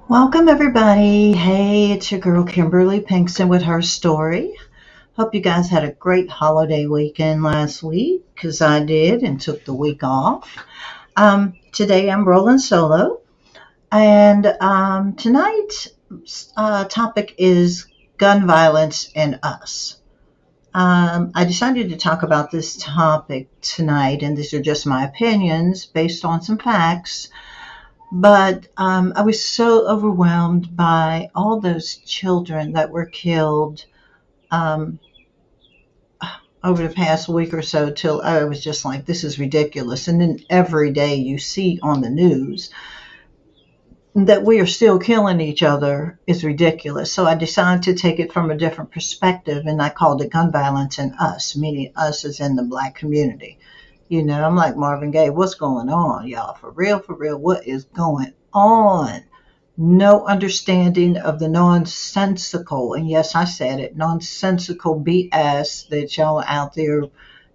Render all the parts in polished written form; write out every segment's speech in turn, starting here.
Welcome, everybody. Hey, it's your girl Kimberly Pinkston with her story. Hope you guys had a great holiday weekend last week because I did and took the week off. Today I'm rolling solo, and tonight's topic is gun violence and us. I decided to talk about this topic tonight, and these are just my opinions based on some facts. But I was so overwhelmed by all those children that were killed um, over the past week or so till I was just like, this is ridiculous. And then every day you see on the news that we are still killing each other is ridiculous. So I decided to take it from a different perspective, and I called it gun violence and us, meaning us as in the black community. I'm like Marvin Gaye. What's going on, y'all? For real, for real. What is going on? No understanding of the nonsensical, and yes, I said it, nonsensical BS that y'all out there,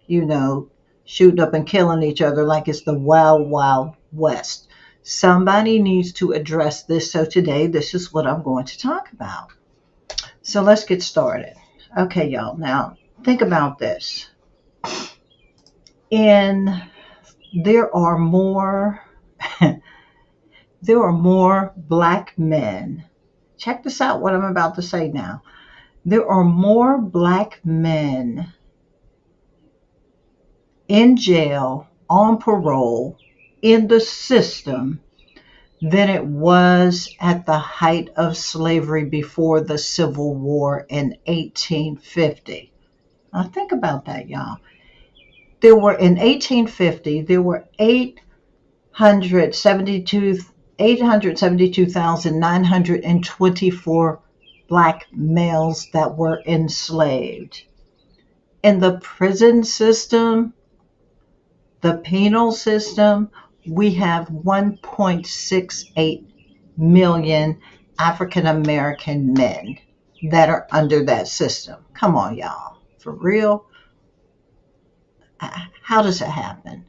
you know, shooting up and killing each other like it's the wild, wild west. Somebody needs to address this. So today, this is what I'm going to talk about. So let's get started. Okay, y'all. Now, think about this. In there are more there are more black men. Check this out, what I'm about to say now. There are more black men in jail, on parole, in the system than it was at the height of slavery before the Civil War in 1850. Now think about that, y'all. There were in 1850, there were 872,924 black males that were enslaved. In the prison system, the penal system, we have 1.68 million African American men that are under that system. Come on, y'all. For real? How does it happen?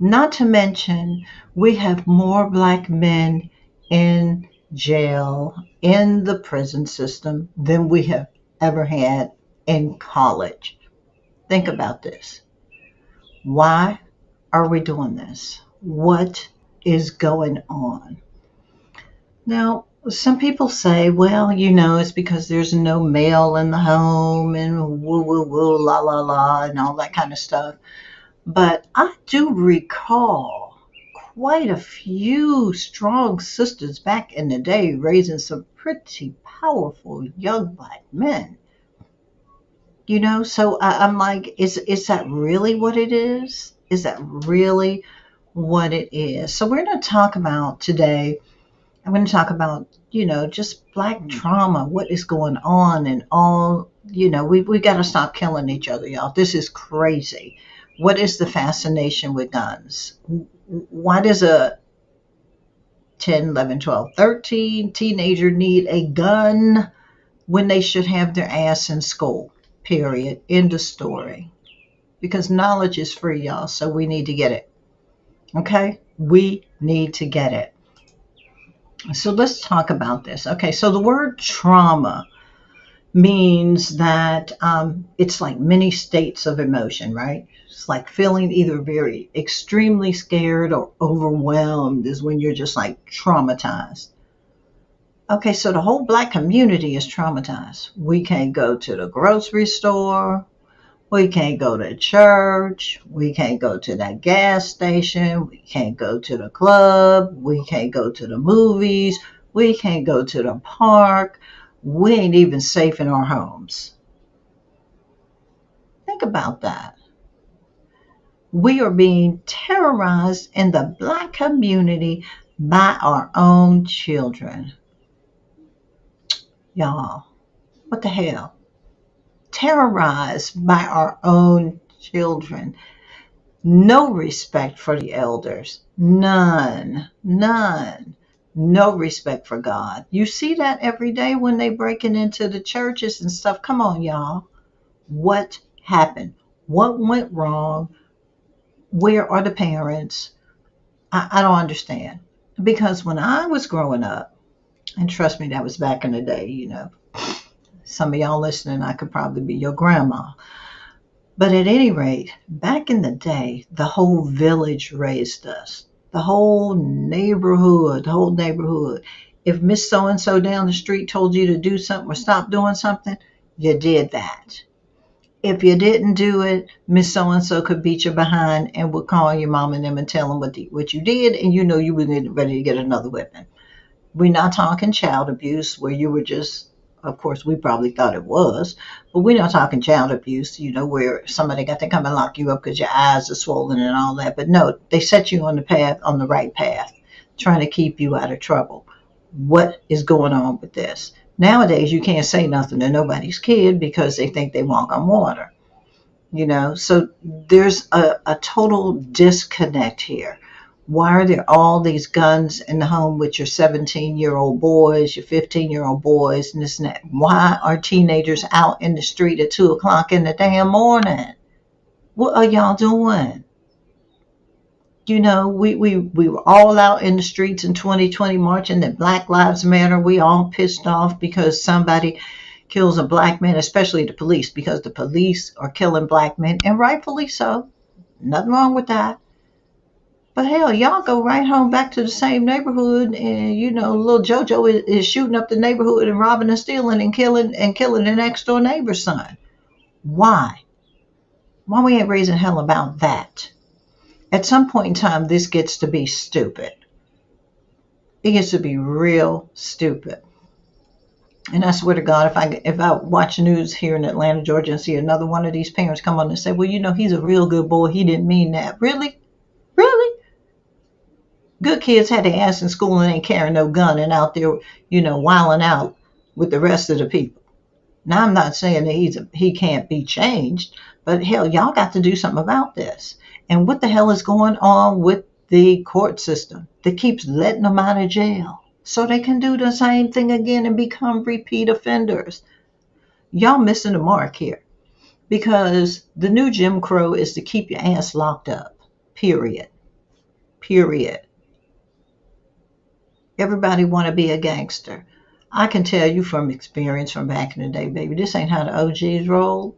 Not to mention, we have more black men in jail, in the prison system, than we have ever had in college. Think about this. Why are we doing this? What is going on? Now, some people say, well, it's because there's no male in the home and woo, woo, woo, la, la, la, and all that kind of stuff. But I do recall quite a few strong sisters back in the day raising some pretty powerful young black men. So I'm like, is that really what it is? Is that really what it is? So we're going to talk about today. I'm going to talk about, just black trauma, what is going on, and all, we got to stop killing each other, y'all. This is crazy. What is the fascination with guns? Why does a 10, 11, 12, 13 teenager need a gun when they should have their ass in school? Period. End of story. Because knowledge is free, y'all, so we need to get it. Okay? We need to get it. So let's talk about this. Okay, so the word trauma means that it's like many states of emotion, right? It's like feeling either very extremely scared or overwhelmed is when you're just like traumatized. Okay, so the whole black community is traumatized. We can't go to the grocery store. We can't go to church. We can't go to that gas station. We can't go to the club. We can't go to the movies. We can't go to the park. We ain't even safe in our homes. Think about that. We are being terrorized in the black community by our own children. Y'all, what the hell? Terrorized by our own children. No respect for the elders. None. None. No respect for God. You see that every day when they breaking into the churches and stuff. Come on, y'all. What happened? What went wrong? Where are the parents? I don't understand. Because when I was growing up, And trust me, that was back in the day, you know. Some of y'all listening, I could probably be your grandma. But at any rate, back in the day, the whole village raised us. The whole neighborhood, the whole neighborhood. If Miss So and so down the street told you to do something or stop doing something, you did that. If you didn't do it, Miss So and so could beat you behind and would call your mom and them and tell them what you did, and you know you were getting ready to get another whipping. We're not talking child abuse where you were just, of course, we probably thought it was, but we're not talking child abuse, you know, where somebody got to come and lock you up because your eyes are swollen and all that. But no, they set you on the path, on the right path, trying to keep you out of trouble. What is going on with this? Nowadays, you can't say nothing to nobody's kid because they think they walk on water, you know. So there's a total disconnect here. Why are there all these guns in the home with your 17-year-old boys, your 15-year-old boys, and this and that? Why are teenagers out in the street at 2 o'clock in the damn morning? What are y'all doing? You know, we were all out in the streets in 2020 marching that Black Lives Matter. We all pissed off because somebody kills a black man, especially the police, because the police are killing black men, and rightfully so. Nothing wrong with that. But hell, y'all go right home back to the same neighborhood, and you know, little JoJo is shooting up the neighborhood and robbing and stealing and killing the next door neighbor's son. Why? Why we ain't raising hell about that? At some point in time, this gets to be stupid. It gets to be real stupid. And I swear to God, if I watch news here in Atlanta, Georgia, and see another one of these parents come on and say, well, you know, he's a real good boy. He didn't mean that. Really? Really? Good kids had their ass in school and ain't carrying no gun and out there, you know, wilding out with the rest of the people. Now, I'm not saying that he can't be changed, but hell, y'all got to do something about this. And what the hell is going on with the court system that keeps letting them out of jail so they can do the same thing again and become repeat offenders? Y'all missing the mark here, because the new Jim Crow is to keep your ass locked up. Period. Period. Everybody want to be a gangster. I can tell you from experience from back in the day, baby, this ain't how the OGs rolled.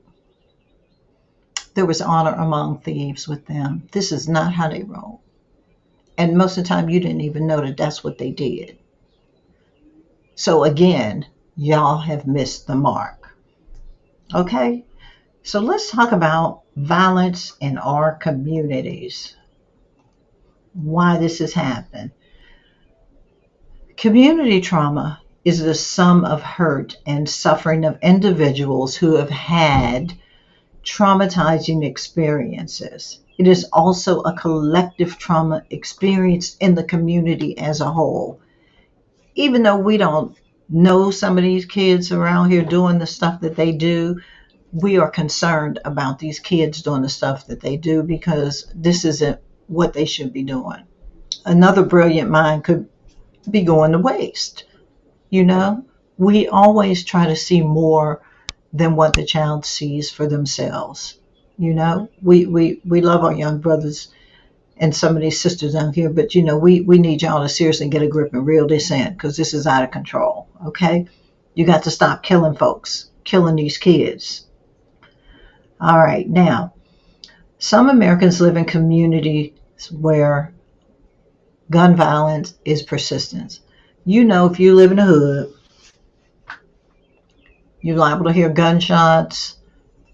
There was honor among thieves with them. This is not how they roll. And most of the time, you didn't even know that that's what they did. So again, y'all have missed the mark. Okay? So let's talk about violence in our communities. Why this has happened. Community trauma is the sum of hurt and suffering of individuals who have had traumatizing experiences. It is also a collective trauma experienced in the community as a whole. Even though we don't know some of these kids around here doing the stuff that they do, we are concerned about these kids doing the stuff that they do because this isn't what they should be doing. Another brilliant mind could be going to waste. You know, we always try to see more than what the child sees for themselves. You know, we love our young brothers and some of these sisters out here, but you know, we need y'all to seriously get a grip and reel this in, because this is out of control. Okay, you got to stop killing folks, killing these kids. All right, now, some Americans live in communities where gun violence is persistent. You know, if you live in the hood, you're liable to hear gunshots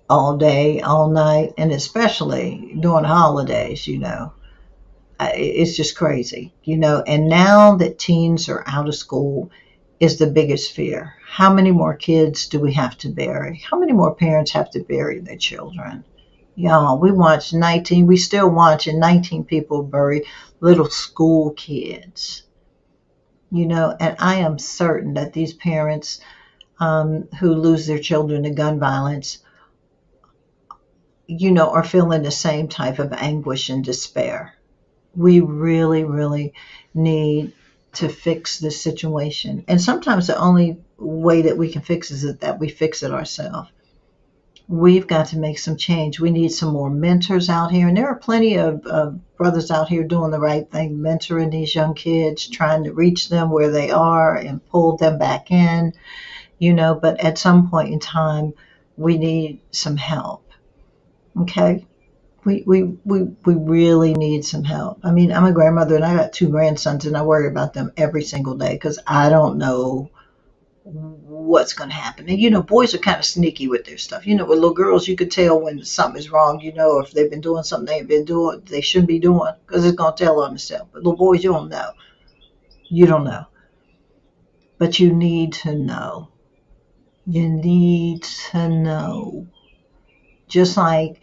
all day, all night, and especially during the holidays, you know. It's just crazy, you know. And now that teens are out of school is the biggest fear. How many more kids do we have to bury? How many more parents have to bury their children? Y'all, we still watching 19 people bury little school kids. You know, and I am certain that these parents who lose their children to gun violence, you know, are feeling the same type of anguish and despair. We really, really need to fix this situation. And sometimes the only way that we can fix it is that we fix it ourselves. We've got to make some change. We need some more mentors out here. And there are plenty of brothers out here doing the right thing, mentoring these young kids, trying to reach them where they are and pull them back in, but at some point in time, we need some help. Okay? We really need some help. I mean, I'm a grandmother and I got two grandsons and I worry about them every single day because I don't know what's going to happen. And boys are kind of sneaky with their stuff. With little girls, you could tell when something is wrong. If they've been doing something they shouldn't be doing because it's going to tell on themselves. But little boys, you don't know. You don't know. But you need to know. You need to know. Just like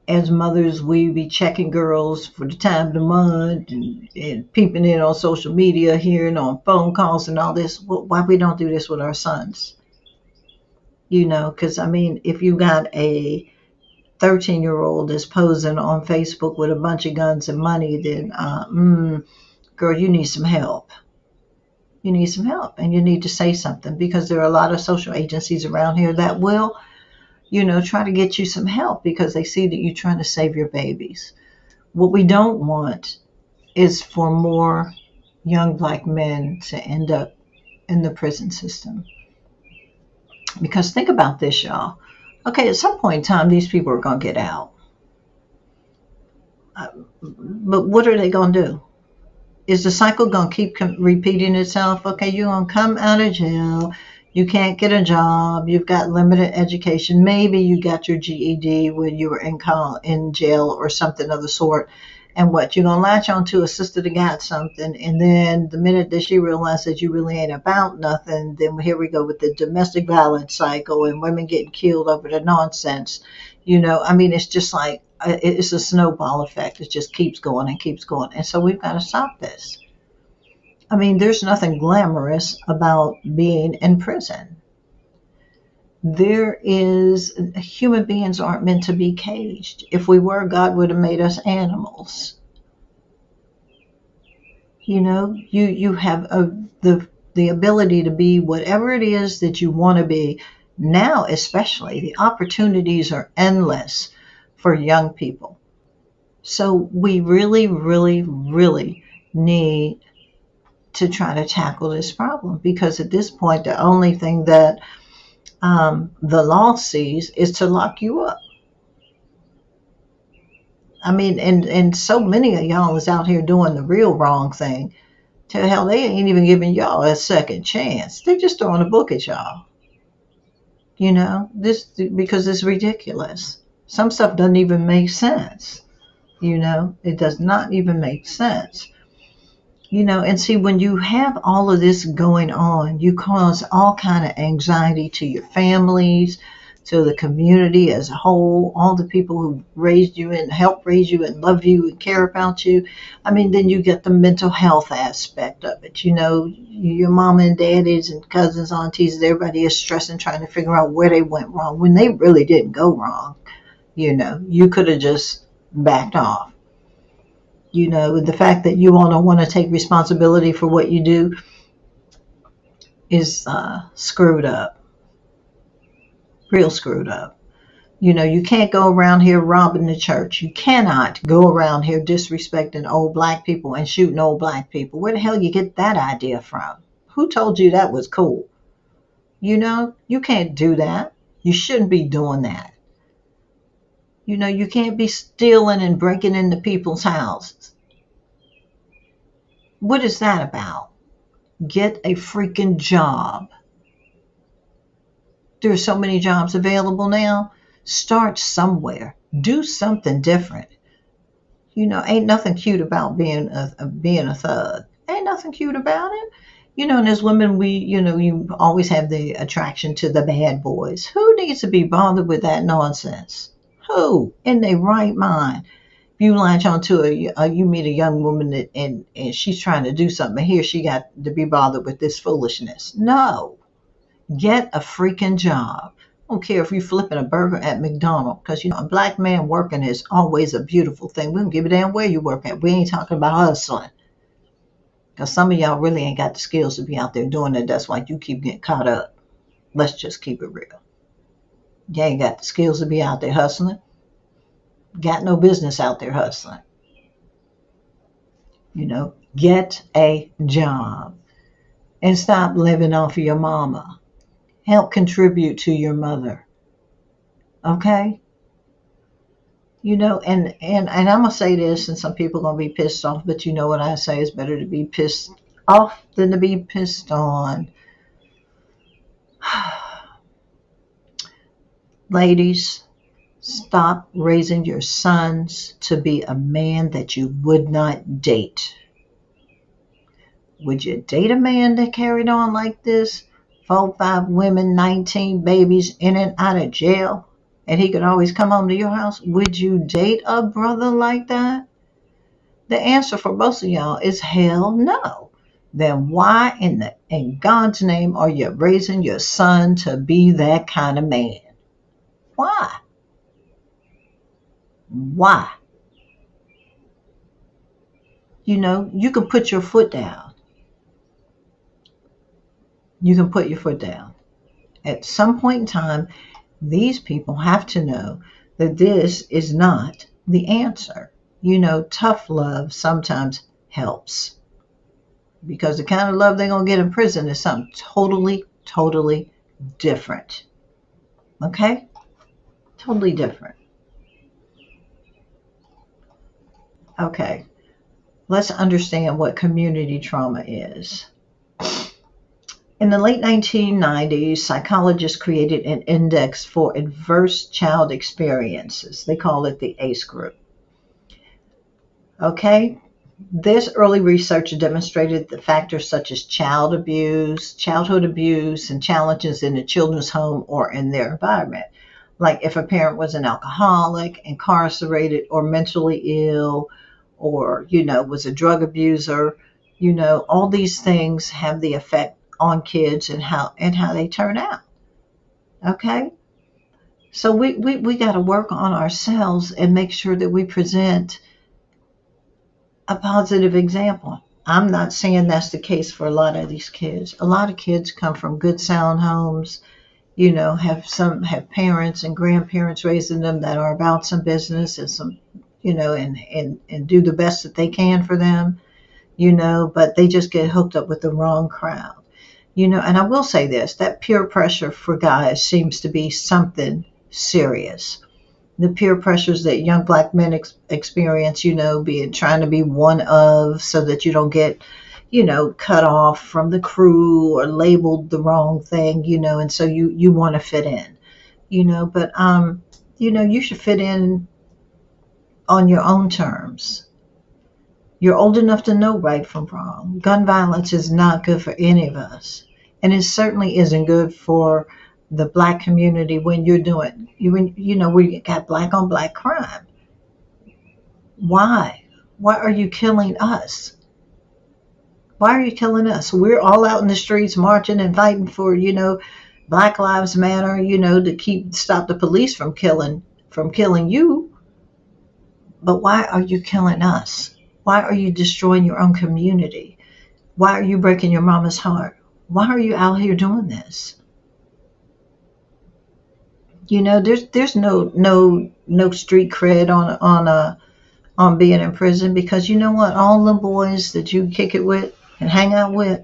as mothers, we be checking girls for the time of the month and peeping in on social media, hearing on phone calls and all this. Why we don't do this with our sons? Because, if you got a 13-year-old that's posing on Facebook with a bunch of guns and money, then, girl, you need some help. You need some help and you need to say something because there are a lot of social agencies around here that will try to get you some help because they see that you're trying to save your babies. What we don't want is for more young black men to end up in the prison system. Because think about this, y'all. Okay, at some point in time, these people are going to get out. But what are they going to do? Is the cycle going to keep repeating itself? Okay, you're going to come out of jail. You can't get a job. You've got limited education. Maybe you got your GED when you were in jail or something of the sort. And what, you're going to latch on to a sister that got something. And then the minute that she realizes you really ain't about nothing, then here we go with the domestic violence cycle and women getting killed over the nonsense. It's just like, it's a snowball effect. It just keeps going and keeps going. And so we've got to stop this. There's nothing glamorous about being in prison. Human beings aren't meant to be caged. If we were, God would have made us animals. You have the ability to be whatever it is that you want to be. Now, especially, the opportunities are endless for young people. So we really, really, really need to try to tackle this problem because at this point the only thing that the law sees is to lock you up. And so many of y'all is out here doing the real wrong thing. To hell, they ain't even giving y'all a second chance. They're just throwing a book at y'all. This because it's ridiculous. Some stuff doesn't even make sense. It does not even make sense. And see, when you have all of this going on, you cause all kind of anxiety to your families, to the community as a whole, all the people who raised you and helped raise you and love you and care about you. Then you get the mental health aspect of it. Your mom and daddies and cousins, aunties, everybody is stressing, trying to figure out where they went wrong when they really didn't go wrong. You could have just backed off. The fact that you all don't want to take responsibility for what you do is screwed up. Real screwed up. You can't go around here robbing the church. You cannot go around here disrespecting old black people and shooting old black people. Where the hell you get that idea from? Who told you that was cool? You can't do that. You shouldn't be doing that. You can't be stealing and breaking into people's houses. What is that about? Get a freaking job. There are so many jobs available now. Start somewhere. Do something different. Ain't nothing cute about being a thug. Ain't nothing cute about it. And as women, you always have the attraction to the bad boys. Who needs to be bothered with that nonsense? Who in their right mind? You latch onto you meet a young woman and she's trying to do something. Here she got to be bothered with this foolishness. No, get a freaking job. I don't care if you're flipping a burger at McDonald's, because a black man working is always a beautiful thing. We don't give a damn where you work at. We ain't talking about hustling, because some of y'all really ain't got the skills to be out there doing it. That's why you keep getting caught up. Let's just keep it real. You ain't got the skills to be out there hustling. Got no business out there hustling. Get a job and stop living off of your mama. Help contribute to your mother. Okay? And I'm gonna say this, and some people are gonna be pissed off, but you know what I say, it's better to be pissed off than to be pissed on. Ladies, stop raising your sons to be a man that you would not date. Would you date a man that carried on like this? 4, 5 women, 19 babies, in and out of jail, and he could always come home to your house? Would you date a brother like that? The answer for most of y'all is hell no. Then why in God's name are you raising your son to be that kind of man? Why? Why? You can put your foot down. You can put your foot down. At some point in time, these people have to know that this is not the answer. Tough love sometimes helps. Because the kind of love they're going to get in prison is something totally, totally different. Okay? Totally different. Okay. Let's understand what community trauma is. In the late 1990s, psychologists created an index for adverse child experiences. They call it the ACE group. Okay? This early research demonstrated that factors such as childhood abuse, and challenges in the children's home or in their environment. Like if a parent was an alcoholic, incarcerated, or mentally ill, or, was a drug abuser, all these things have the effect on kids and how they turn out. Okay? So we got to work on ourselves and make sure that we present a positive example. I'm not saying that's the case for a lot of these kids. A lot of kids come from good sound homes, have parents and grandparents raising them that are about some business and some, and do the best that they can for them, but they just get hooked up with the wrong crowd. And I will say this, that peer pressure for guys seems to be something serious. The peer pressures that young black men experience, trying to be one of, so that you don't get, cut off from the crew or labeled the wrong thing, and so you want to fit in, but, you should fit in on your own terms. You're old enough to know right from wrong. Gun violence is not good for any of us. And it certainly isn't good for the black community when we got black on black crime. Why? Why are you killing us? Why are you killing us? We're all out in the streets marching and fighting for, Black Lives Matter, to stop the police from killing you. But why are you killing us? Why are you destroying your own community? Why are you breaking your mama's heart? Why are you out here doing this? There's no street cred on being in prison, because you know what? All the boys that you kick it with and hang out with,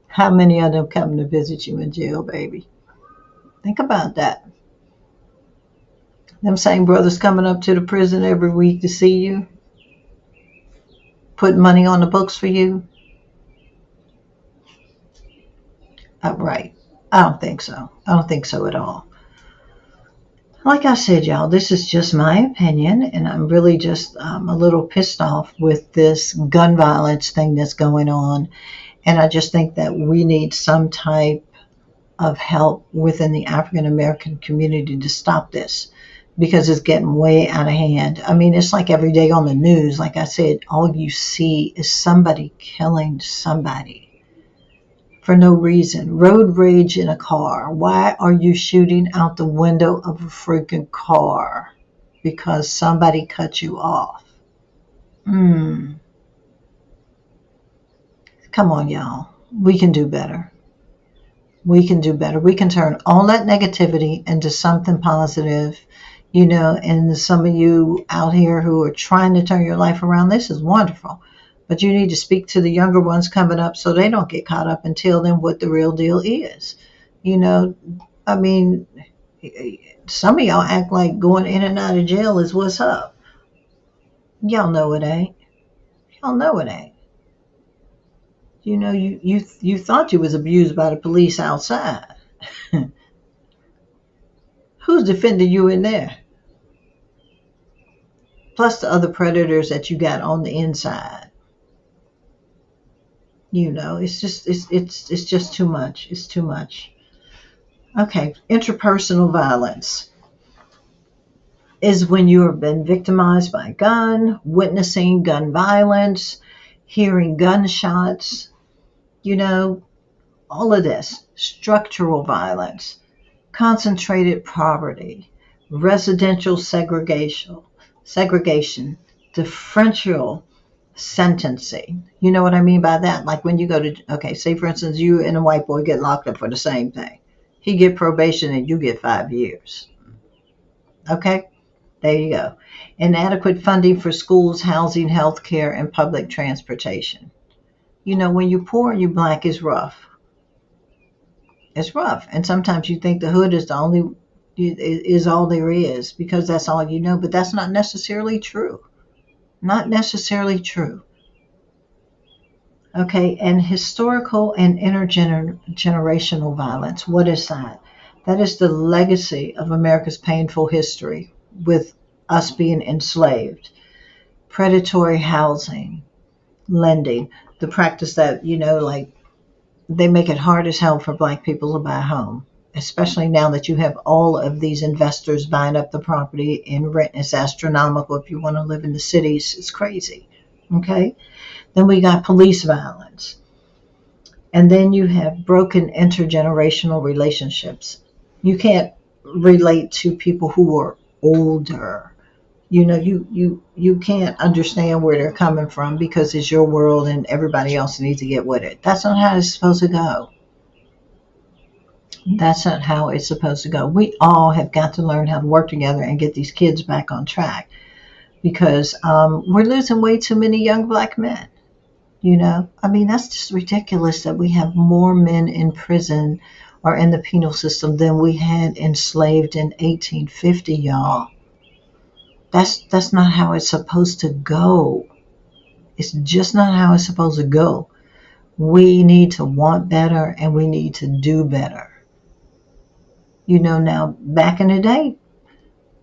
how many of them come to visit you in jail, baby? Think about that. Them same brothers coming up to the prison every week to see you, putting money on the books for you. Right. I don't think so. I don't think so at all. Like I said, y'all, this is just my opinion, and I'm really just a little pissed off with this gun violence thing that's going on. And I just think that we need some type of help within the African American community to stop this, because it's getting way out of hand. I mean, it's like every day on the news, like I said, all you see is somebody killing somebody for no reason. Road rage in a car. Why are you shooting out the window of a freaking car? Because somebody cut you off. Come on, y'all. We can do better. We can do better. We can turn all that negativity into something positive, and some of you out here who are trying to turn your life around, this is wonderful. But you need to speak to the younger ones coming up so they don't get caught up and tell them what the real deal is. You know, I mean, some of y'all act like going in and out of jail is what's up. Y'all know it ain't. Y'all know it ain't. You thought you was abused by the police outside. Who's defending you in there? Plus the other predators that you got on the inside. It's just too much. It's too much. Okay, interpersonal violence is when you have been victimized by a gun, witnessing gun violence, hearing gunshots, all of this. Structural violence, concentrated poverty, residential segregation, differential sentencing. You know what I mean by that? Like when you go to, okay, say for instance, you and a white boy get locked up for the same thing. He get probation and you get 5 years. Okay, there you go. Inadequate funding for schools, housing, health care, and public transportation. When you're poor and you're black, it's rough. It's rough. And sometimes you think the hood is is all there is because that's all you know, but that's not necessarily true. Not necessarily true. Okay, and historical and intergenerational violence. What is that? That is the legacy of America's painful history with us being enslaved. Predatory housing, lending, the practice that, like they make it hard as hell for black people to buy a home, especially now that you have all of these investors buying up the property and rent is astronomical. If you want to live in the cities, it's crazy. Okay. Then we got police violence. And then you have broken intergenerational relationships. You can't relate to people who are older. You can't understand where they're coming from because it's your world and everybody else needs to get with it. That's not how it's supposed to go. That's not how it's supposed to go. We all have got to learn how to work together and get these kids back on track because we're losing way too many young black men. That's just ridiculous that we have more men in prison or in the penal system than we had enslaved in 1850, y'all. That's not how it's supposed to go. It's just not how it's supposed to go. We need to want better and we need to do better. Now back in the day,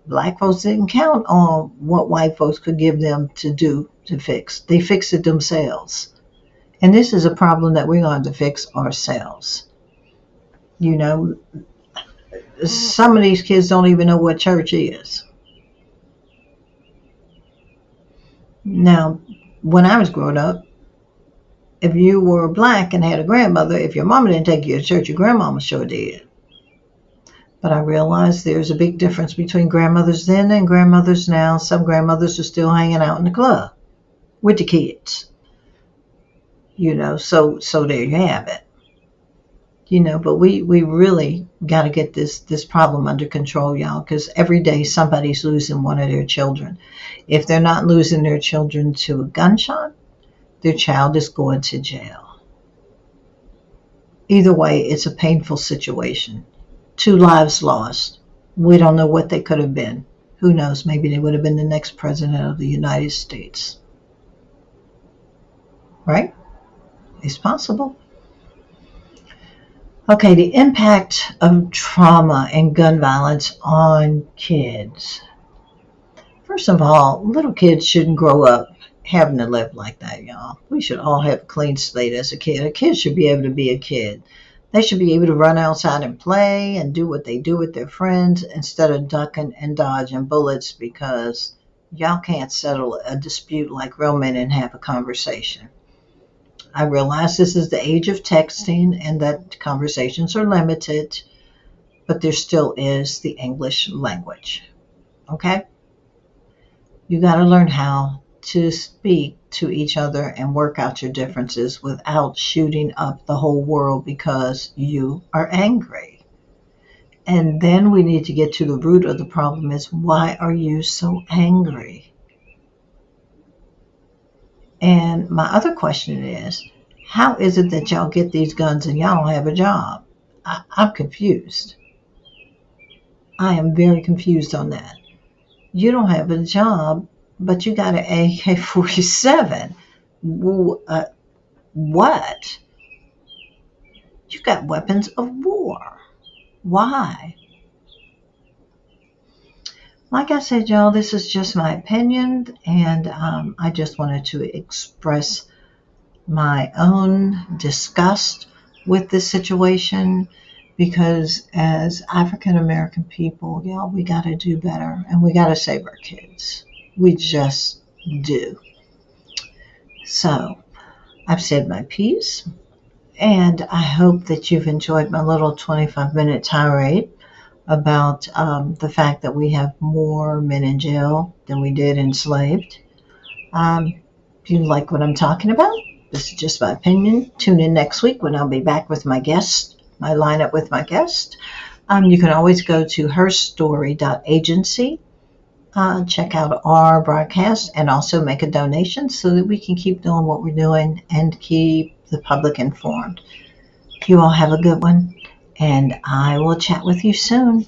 black folks didn't count on what white folks could give them to do to fix. They fixed it themselves. And this is a problem that we're going to fix ourselves. Some of these kids don't even know what church is. Now, when I was growing up, if you were black and had a grandmother, if your mama didn't take you to church, your grandmama sure did. But I realized there's a big difference between grandmothers then and grandmothers now. Some grandmothers are still hanging out in the club with the kids. So there you have it. But we really got to get this problem under control, y'all, because every day somebody's losing one of their children. If they're not losing their children to a gunshot, their child is going to jail. Either way, it's a painful situation. 2 lives lost. We don't know what they could have been. Who knows? Maybe they would have been the next president of the United States. Right? It's possible. Okay, the impact of trauma and gun violence on kids. First of all, little kids shouldn't grow up having to live like that, y'all. We should all have a clean slate as a kid. A kid should be able to be a kid. They should be able to run outside and play and do what they do with their friends instead of ducking and dodging bullets because y'all can't settle a dispute like real men and have a conversation. I realize this is the age of texting and that conversations are limited, but there still is the English language. Okay? You got to learn how to speak to each other and work out your differences without shooting up the whole world because you are angry. And then we need to get to the root of the problem is, why are you so angry? And my other question is, how is it that y'all get these guns and y'all don't have a job? I'm confused. I am very confused on that. You don't have a job, but you got an AK-47. What? You got weapons of war. Why? Like I said, y'all, this is just my opinion, and I just wanted to express my own disgust with this situation, because as African American people, y'all, we got to do better, and we got to save our kids. We just do. So I've said my piece, and I hope that you've enjoyed my little 25-minute tirade about the fact that we have more men in jail than we did enslaved. If you like what I'm talking about, this is just my opinion. Tune in next week when I'll be back with my guest, my lineup with my guest. You can always go to herstory.agency, check out our broadcast, and also make a donation so that we can keep doing what we're doing and keep the public informed. You all have a good one, and I will chat with you soon.